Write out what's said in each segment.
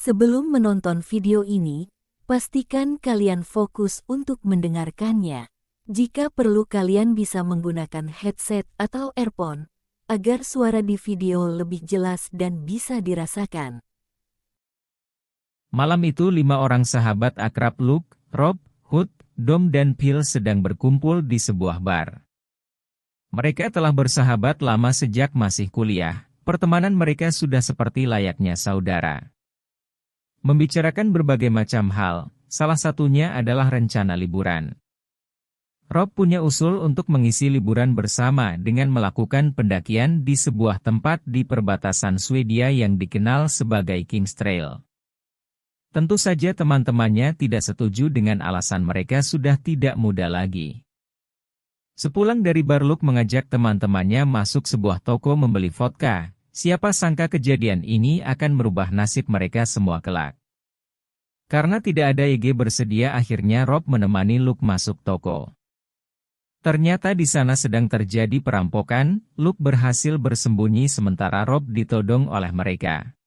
Sebelum menonton video ini, pastikan kalian fokus untuk mendengarkannya. Jika perlu kalian bisa menggunakan headset atau earphone, agar suara di video lebih jelas dan bisa dirasakan. Malam itu 5 orang sahabat akrab Luke, Rob, Hood, Dom dan Phil sedang berkumpul di sebuah bar. Mereka telah bersahabat lama sejak masih kuliah, pertemanan mereka sudah seperti layaknya saudara. Membicarakan berbagai macam hal, salah satunya adalah rencana liburan. Rob punya usul untuk mengisi liburan bersama dengan melakukan pendakian di sebuah tempat di perbatasan Swedia yang dikenal sebagai King's Trail. Tentu saja teman-temannya tidak setuju dengan alasan mereka sudah tidak muda lagi. Sepulang dari bar, Luke mengajak teman-temannya masuk sebuah toko membeli vodka. Siapa sangka kejadian ini akan merubah nasib mereka semua kelak. Karena tidak ada YG bersedia, akhirnya Rob menemani Luke masuk toko. Ternyata di sana sedang terjadi perampokan. Luke berhasil bersembunyi sementara Rob ditodong oleh mereka.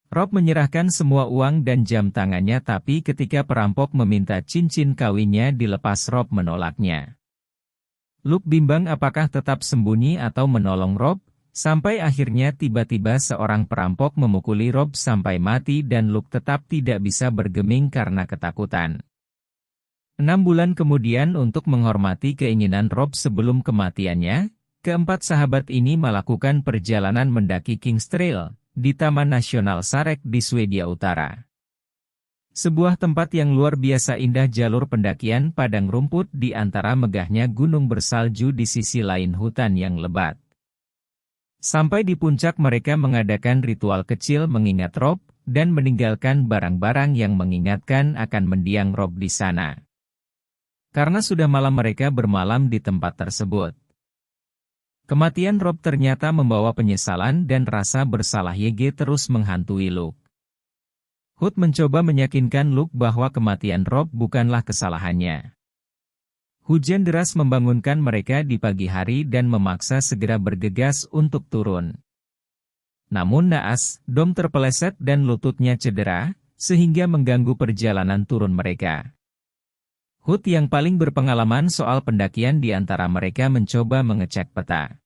Rob menyerahkan semua uang dan jam tangannya, tapi ketika perampok meminta cincin kawinnya dilepas, Rob menolaknya. Luke bimbang apakah tetap sembunyi atau menolong Rob, sampai akhirnya tiba-tiba seorang perampok memukuli Rob sampai mati dan Luke tetap tidak bisa bergeming karena ketakutan. 6 bulan kemudian, untuk menghormati keinginan Rob sebelum kematiannya, keempat sahabat ini melakukan perjalanan mendaki King's Trail di Taman Nasional Sarek di Swedia Utara. Sebuah tempat yang luar biasa indah, jalur pendakian padang rumput di antara megahnya gunung bersalju, di sisi lain hutan yang lebat. Sampai di puncak mereka mengadakan ritual kecil mengingat Rob, dan meninggalkan barang-barang yang mengingatkan akan mendiang Rob di sana. Karena sudah malam, mereka bermalam di tempat tersebut. Kematian Rob ternyata membawa penyesalan dan rasa bersalah YG terus menghantui Luke. Hood mencoba meyakinkan Luke bahwa kematian Rob bukanlah kesalahannya. Hujan deras membangunkan mereka di pagi hari dan memaksa segera bergegas untuk turun. Namun naas, Dom terpeleset dan lututnya cedera, sehingga mengganggu perjalanan turun mereka. Hood yang paling berpengalaman soal pendakian di antara mereka mencoba mengecek peta.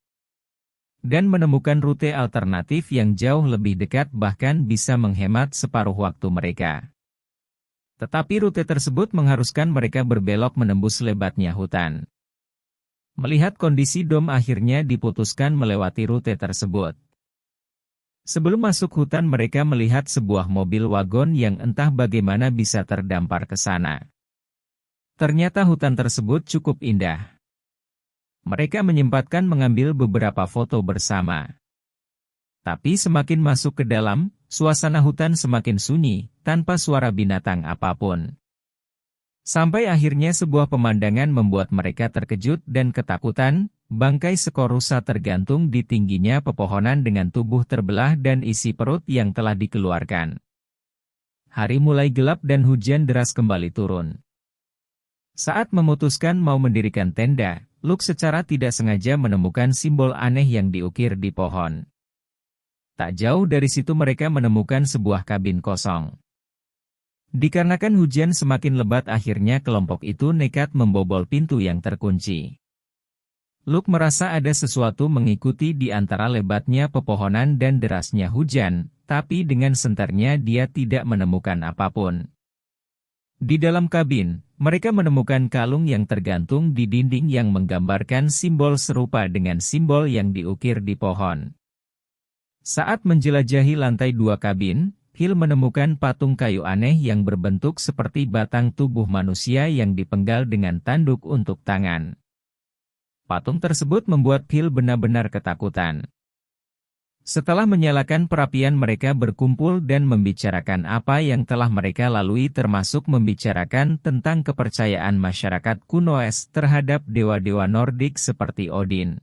Dan menemukan rute alternatif yang jauh lebih dekat, bahkan bisa menghemat separuh waktu mereka. Tetapi rute tersebut mengharuskan mereka berbelok menembus lebatnya hutan. Melihat kondisi Dom, akhirnya diputuskan melewati rute tersebut. Sebelum masuk hutan, mereka melihat sebuah mobil wagon yang entah bagaimana bisa terdampar ke sana. Ternyata hutan tersebut cukup indah. Mereka menyempatkan mengambil beberapa foto bersama. Tapi semakin masuk ke dalam, suasana hutan semakin sunyi, tanpa suara binatang apapun. Sampai akhirnya sebuah pemandangan membuat mereka terkejut dan ketakutan. Bangkai seekor rusa tergantung di tingginya pepohonan dengan tubuh terbelah dan isi perut yang telah dikeluarkan. Hari mulai gelap dan hujan deras kembali turun. Saat memutuskan mau mendirikan tenda, Luke secara tidak sengaja menemukan simbol aneh yang diukir di pohon. Tak jauh dari situ mereka menemukan sebuah kabin kosong. Dikarenakan hujan semakin lebat, akhirnya kelompok itu nekat membobol pintu yang terkunci. Luke merasa ada sesuatu mengikuti di antara lebatnya pepohonan dan derasnya hujan, tapi dengan senternya dia tidak menemukan apapun. Di dalam kabin, mereka menemukan kalung yang tergantung di dinding yang menggambarkan simbol serupa dengan simbol yang diukir di pohon. Saat menjelajahi lantai 2 kabin, Phil menemukan patung kayu aneh yang berbentuk seperti batang tubuh manusia yang dipenggal dengan tanduk untuk tangan. Patung tersebut membuat Phil benar-benar ketakutan. Setelah menyalakan perapian, mereka berkumpul dan membicarakan apa yang telah mereka lalui, termasuk membicarakan tentang kepercayaan masyarakat kuno terhadap dewa-dewa Nordik seperti Odin.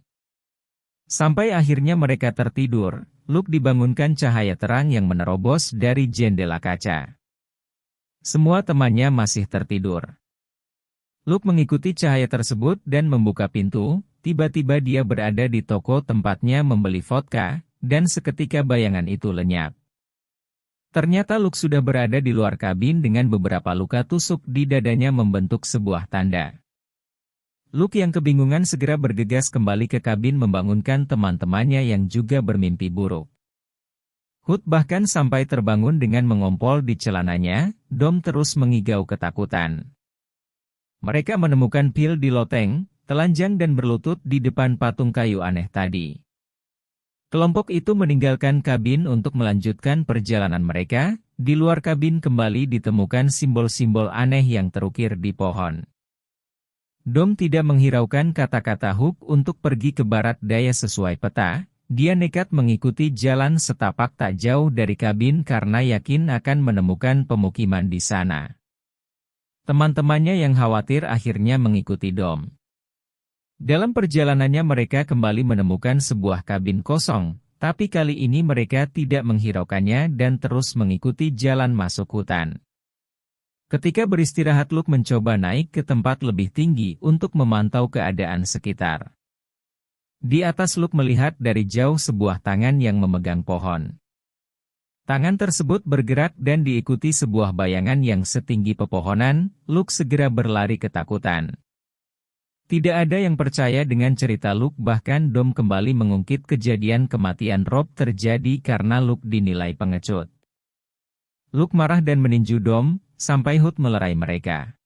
Sampai akhirnya mereka tertidur. Luke dibangunkan cahaya terang yang menerobos dari jendela kaca. Semua temannya masih tertidur. Luke mengikuti cahaya tersebut dan membuka pintu. Tiba-tiba dia berada di toko tempatnya membeli vodka, dan seketika bayangan itu lenyap. Ternyata Luke sudah berada di luar kabin dengan beberapa luka tusuk di dadanya membentuk sebuah tanda. Luke yang kebingungan segera bergegas kembali ke kabin membangunkan teman-temannya yang juga bermimpi buruk. Hood bahkan sampai terbangun dengan mengompol di celananya. Dom terus mengigau ketakutan. Mereka menemukan Phil di loteng, telanjang dan berlutut di depan patung kayu aneh tadi. Kelompok itu meninggalkan kabin untuk melanjutkan perjalanan mereka. Di luar kabin kembali ditemukan simbol-simbol aneh yang terukir di pohon. Dom tidak menghiraukan kata-kata Hook untuk pergi ke barat daya sesuai peta. Dia nekat mengikuti jalan setapak tak jauh dari kabin karena yakin akan menemukan pemukiman di sana. Teman-temannya yang khawatir akhirnya mengikuti Dom. Dalam perjalanannya mereka kembali menemukan sebuah kabin kosong, tapi kali ini mereka tidak menghiraukannya dan terus mengikuti jalan masuk hutan. Ketika beristirahat Luke mencoba naik ke tempat lebih tinggi untuk memantau keadaan sekitar. Di atas Luke melihat dari jauh sebuah tangan yang memegang pohon. Tangan tersebut bergerak dan diikuti sebuah bayangan yang setinggi pepohonan. Luke segera berlari ketakutan. Tidak ada yang percaya dengan cerita Luke, bahkan Dom kembali mengungkit kejadian kematian Rob terjadi karena Luke dinilai pengecut. Luke marah dan meninju Dom, sampai Hood melerai mereka.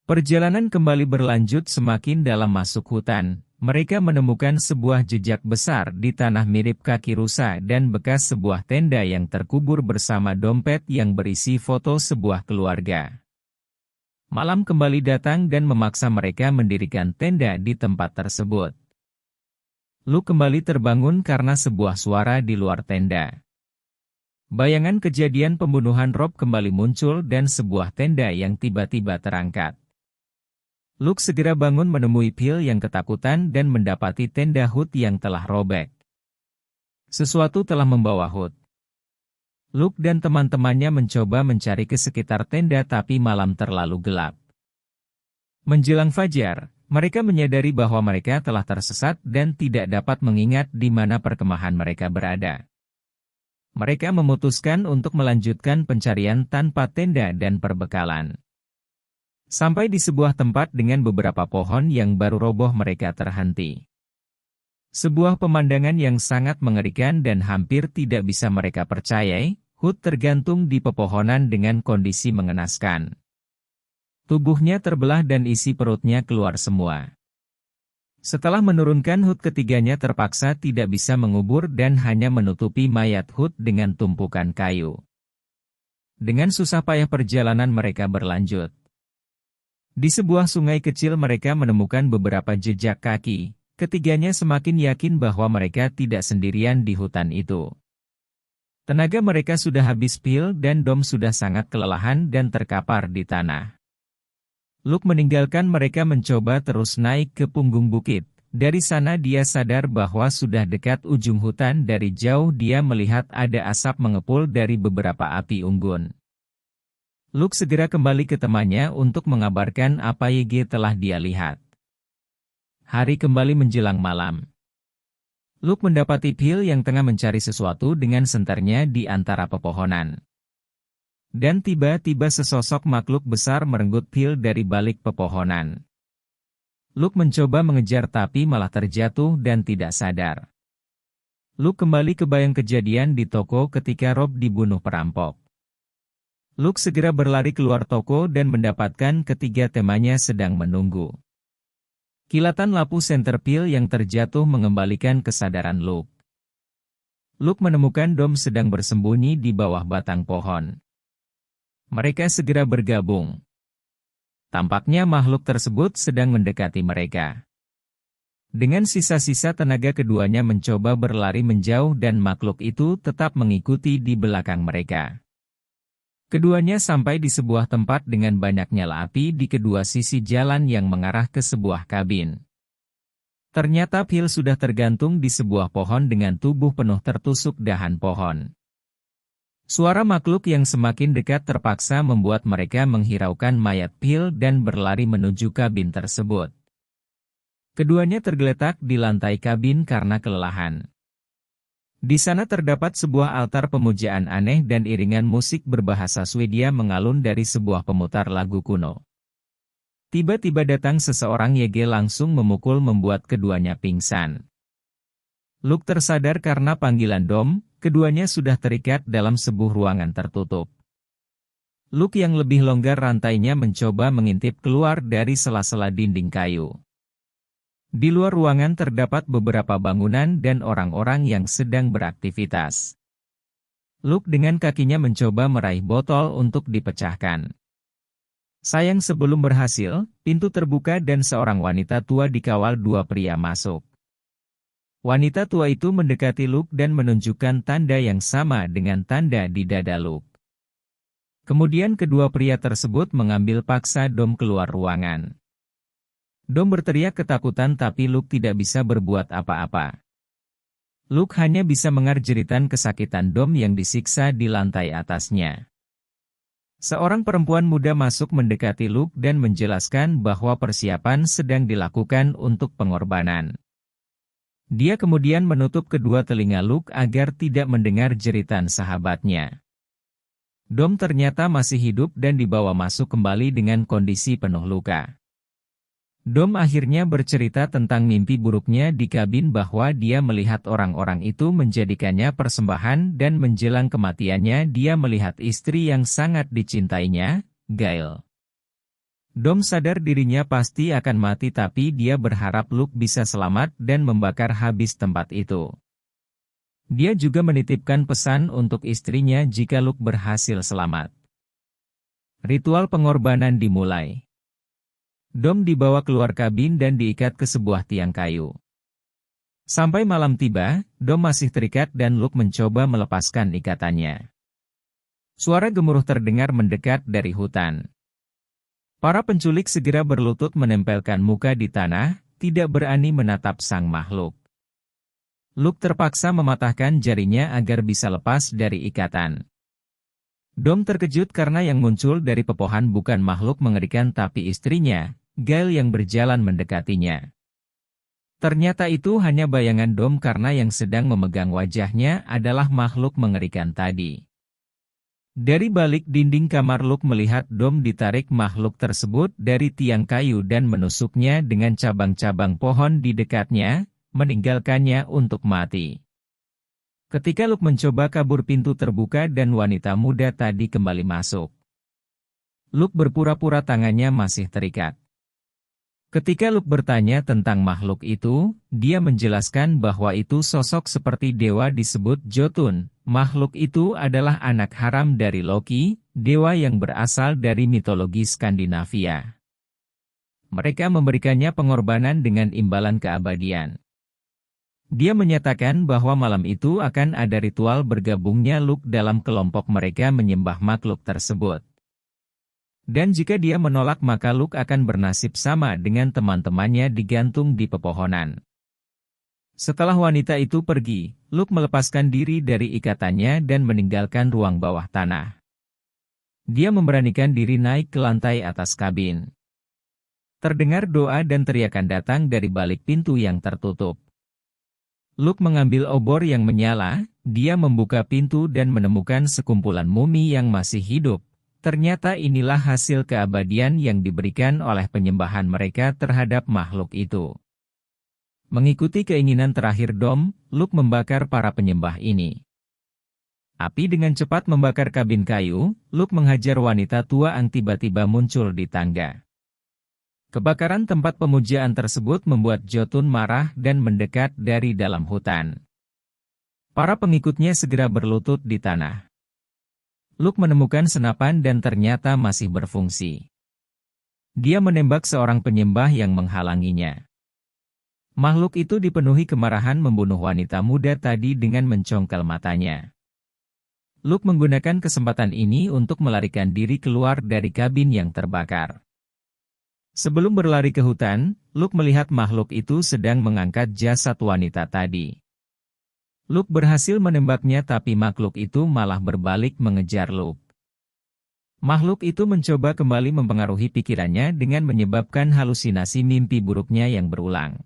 Perjalanan kembali berlanjut semakin dalam masuk hutan. Mereka menemukan sebuah jejak besar di tanah mirip kaki rusa dan bekas sebuah tenda yang terkubur bersama dompet yang berisi foto sebuah keluarga. Malam kembali datang dan memaksa mereka mendirikan tenda di tempat tersebut. Luke kembali terbangun karena sebuah suara di luar tenda. Bayangan kejadian pembunuhan Rob kembali muncul dan sebuah tenda yang tiba-tiba terangkat. Luke segera bangun menemui Phil yang ketakutan dan mendapati tenda Hood yang telah robek. Sesuatu telah membawa Hood. Luke dan teman-temannya mencoba mencari ke sekitar tenda tapi malam terlalu gelap. Menjelang fajar, mereka menyadari bahwa mereka telah tersesat dan tidak dapat mengingat di mana perkemahan mereka berada. Mereka memutuskan untuk melanjutkan pencarian tanpa tenda dan perbekalan. Sampai di sebuah tempat dengan beberapa pohon yang baru roboh mereka terhenti. Sebuah pemandangan yang sangat mengerikan dan hampir tidak bisa mereka percayai. Hood tergantung di pepohonan dengan kondisi mengenaskan. Tubuhnya terbelah dan isi perutnya keluar semua. Setelah menurunkan Hood, ketiganya terpaksa tidak bisa mengubur dan hanya menutupi mayat Hood dengan tumpukan kayu. Dengan susah payah perjalanan mereka berlanjut. Di sebuah sungai kecil mereka menemukan beberapa jejak kaki. Ketiganya semakin yakin bahwa mereka tidak sendirian di hutan itu. Tenaga mereka sudah habis, Phil dan Dom sudah sangat kelelahan dan terkapar di tanah. Luke meninggalkan mereka mencoba terus naik ke punggung bukit. Dari sana dia sadar bahwa sudah dekat ujung hutan. Dari jauh dia melihat ada asap mengepul dari beberapa api unggun. Luke segera kembali ke temannya untuk mengabarkan apa yang telah dia lihat. Hari kembali menjelang malam. Luke mendapati Phil yang tengah mencari sesuatu dengan senternya di antara pepohonan. Dan tiba-tiba sesosok makhluk besar merenggut Phil dari balik pepohonan. Luke mencoba mengejar tapi malah terjatuh dan tidak sadar. Luke kembali kebayang kejadian di toko ketika Rob dibunuh perampok. Luke segera berlari keluar toko dan mendapatkan ketiga temannya sedang menunggu. Kilatan lampu senter Phil yang terjatuh mengembalikan kesadaran Luke. Luke menemukan Dom sedang bersembunyi di bawah batang pohon. Mereka segera bergabung. Tampaknya makhluk tersebut sedang mendekati mereka. Dengan sisa-sisa tenaga keduanya mencoba berlari menjauh dan makhluk itu tetap mengikuti di belakang mereka. Keduanya sampai di sebuah tempat dengan banyak nyala api di kedua sisi jalan yang mengarah ke sebuah kabin. Ternyata Phil sudah tergantung di sebuah pohon dengan tubuh penuh tertusuk dahan pohon. Suara makhluk yang semakin dekat terpaksa membuat mereka menghiraukan mayat Phil dan berlari menuju kabin tersebut. Keduanya tergeletak di lantai kabin karena kelelahan. Di sana terdapat sebuah altar pemujaan aneh dan iringan musik berbahasa Swedia mengalun dari sebuah pemutar lagu kuno. Tiba-tiba datang seseorang Yege langsung memukul membuat keduanya pingsan. Luke tersadar karena panggilan Dom, keduanya sudah terikat dalam sebuah ruangan tertutup. Luke yang lebih longgar rantainya mencoba mengintip keluar dari sela-sela dinding kayu. Di luar ruangan terdapat beberapa bangunan dan orang-orang yang sedang beraktivitas. Luke dengan kakinya mencoba meraih botol untuk dipecahkan. Sayang sebelum berhasil, pintu terbuka dan seorang wanita tua dikawal dua pria masuk. Wanita tua itu mendekati Luke dan menunjukkan tanda yang sama dengan tanda di dada Luke. Kemudian kedua pria tersebut mengambil paksa Dom keluar ruangan. Dom berteriak ketakutan tapi Luke tidak bisa berbuat apa-apa. Luke hanya bisa mengerjeritan kesakitan Dom yang disiksa di lantai atasnya. Seorang perempuan muda masuk mendekati Luke dan menjelaskan bahwa persiapan sedang dilakukan untuk pengorbanan. Dia kemudian menutup kedua telinga Luke agar tidak mendengar jeritan sahabatnya. Dom ternyata masih hidup dan dibawa masuk kembali dengan kondisi penuh luka. Dom akhirnya bercerita tentang mimpi buruknya di kabin bahwa dia melihat orang-orang itu menjadikannya persembahan dan menjelang kematiannya dia melihat istri yang sangat dicintainya, Gail. Dom sadar dirinya pasti akan mati tapi dia berharap Luke bisa selamat dan membakar habis tempat itu. Dia juga menitipkan pesan untuk istrinya jika Luke berhasil selamat. Ritual pengorbanan dimulai. Dom dibawa keluar kabin dan diikat ke sebuah tiang kayu. Sampai malam tiba, Dom masih terikat dan Luke mencoba melepaskan ikatannya. Suara gemuruh terdengar mendekat dari hutan. Para penculik segera berlutut menempelkan muka di tanah, tidak berani menatap sang makhluk. Luke terpaksa mematahkan jarinya agar bisa lepas dari ikatan. Dom terkejut karena yang muncul dari pepohonan bukan makhluk mengerikan tapi istrinya, Gail yang berjalan mendekatinya. Ternyata itu hanya bayangan Dom karena yang sedang memegang wajahnya adalah makhluk mengerikan tadi. Dari balik dinding kamar Luke melihat Dom ditarik makhluk tersebut dari tiang kayu dan menusuknya dengan cabang-cabang pohon di dekatnya, meninggalkannya untuk mati. Ketika Luke mencoba kabur pintu terbuka dan wanita muda tadi kembali masuk. Luke berpura-pura tangannya masih terikat. Ketika Luke bertanya tentang makhluk itu, dia menjelaskan bahwa itu sosok seperti dewa disebut Jotun. Makhluk itu adalah anak haram dari Loki, dewa yang berasal dari mitologi Skandinavia. Mereka memberikannya pengorbanan dengan imbalan keabadian. Dia menyatakan bahwa malam itu akan ada ritual bergabungnya Luke dalam kelompok mereka menyembah makhluk tersebut. Dan jika dia menolak maka Luke akan bernasib sama dengan teman-temannya digantung di pepohonan. Setelah wanita itu pergi, Luke melepaskan diri dari ikatannya dan meninggalkan ruang bawah tanah. Dia memberanikan diri naik ke lantai atas kabin. Terdengar doa dan teriakan datang dari balik pintu yang tertutup. Luke mengambil obor yang menyala, dia membuka pintu dan menemukan sekumpulan mumi yang masih hidup. Ternyata inilah hasil keabadian yang diberikan oleh penyembahan mereka terhadap makhluk itu. Mengikuti keinginan terakhir Dom, Luke membakar para penyembah ini. Api dengan cepat membakar kabin kayu, Luke menghajar wanita tua yang tiba-tiba muncul di tangga. Kebakaran tempat pemujaan tersebut membuat Jotun marah dan mendekat dari dalam hutan. Para pengikutnya segera berlutut di tanah. Luke menemukan senapan dan ternyata masih berfungsi. Dia menembak seorang penyembah yang menghalanginya. Makhluk itu dipenuhi kemarahan membunuh wanita muda tadi dengan mencongkel matanya. Luke menggunakan kesempatan ini untuk melarikan diri keluar dari kabin yang terbakar. Sebelum berlari ke hutan, Luke melihat makhluk itu sedang mengangkat jasad wanita tadi. Luke berhasil menembaknya tapi makhluk itu malah berbalik mengejar Luke. Makhluk itu mencoba kembali mempengaruhi pikirannya dengan menyebabkan halusinasi mimpi buruknya yang berulang.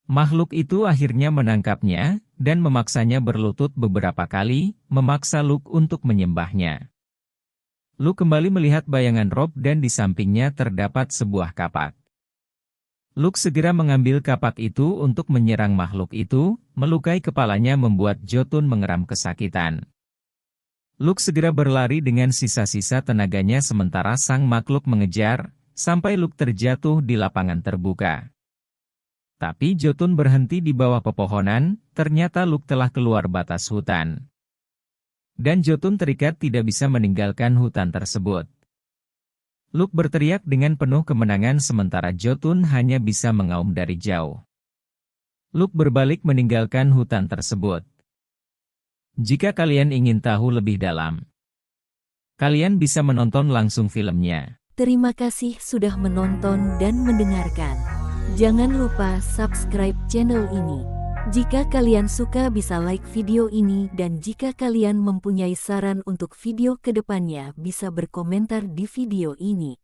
Makhluk itu akhirnya menangkapnya, dan memaksanya berlutut beberapa kali, memaksa Luke untuk menyembahnya. Luke kembali melihat bayangan Rob dan di sampingnya terdapat sebuah kapak. Luke segera mengambil kapak itu untuk menyerang makhluk itu, melukai kepalanya membuat Jotun mengeram kesakitan. Luke segera berlari dengan sisa-sisa tenaganya sementara sang makhluk mengejar, sampai Luke terjatuh di lapangan terbuka. Tapi Jotun berhenti di bawah pepohonan, ternyata Luke telah keluar batas hutan. Dan Jotun terikat tidak bisa meninggalkan hutan tersebut. Luke berteriak dengan penuh kemenangan sementara Jotun hanya bisa mengaum dari jauh. Luke berbalik meninggalkan hutan tersebut. Jika kalian ingin tahu lebih dalam, kalian bisa menonton langsung filmnya. Terima kasih sudah menonton dan mendengarkan. Jangan lupa subscribe channel ini. Jika kalian suka bisa like video ini dan jika kalian mempunyai saran untuk video kedepannya bisa berkomentar di video ini.